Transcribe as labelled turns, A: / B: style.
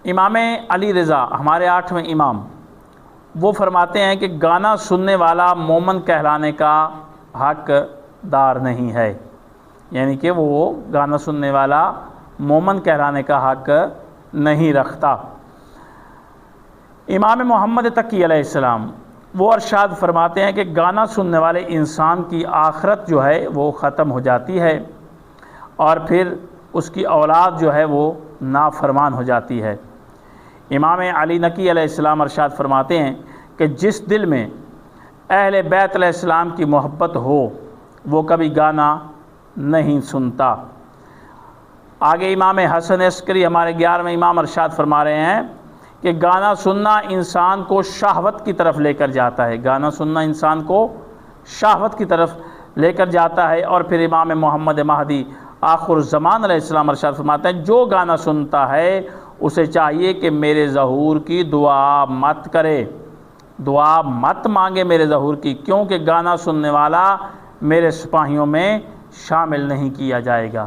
A: امام علی رضا ہمارے 8ویں امام، وہ فرماتے ہیں کہ گانا سننے والا مومن کہلانے کا حق دار نہیں ہے، یعنی کہ وہ گانا سننے والا مومن کہلانے کا حق نہیں رکھتا۔ امام محمد تقی علیہ السلام وہ ارشاد فرماتے ہیں کہ گانا سننے والے انسان کی آخرت جو ہے وہ ختم ہو جاتی ہے اور پھر اس کی اولاد جو ہے وہ نافرمان ہو جاتی ہے۔ امام علی نقی علیہ السلام ارشاد فرماتے ہیں کہ جس دل میں اہل بیت علیہ السلام کی محبت ہو وہ کبھی گانا نہیں سنتا۔ آگے امام حسن عسکری ہمارے 11ویں امام ارشاد فرما رہے ہیں کہ گانا سننا انسان کو شہوت کی طرف لے کر جاتا ہے، گانا سننا انسان کو شہوت کی طرف لے کر جاتا ہے۔ اور پھر امام محمد مہدی آخر الزمان علیہ السلام ارشاد فرماتے ہیں جو گانا سنتا ہے اسے چاہیے کہ میرے ظہور کی دعا مت کرے، دعا مت مانگے میرے ظہور کی، کیونکہ گانا سننے والا میرے سپاہیوں میں شامل نہیں کیا جائے گا۔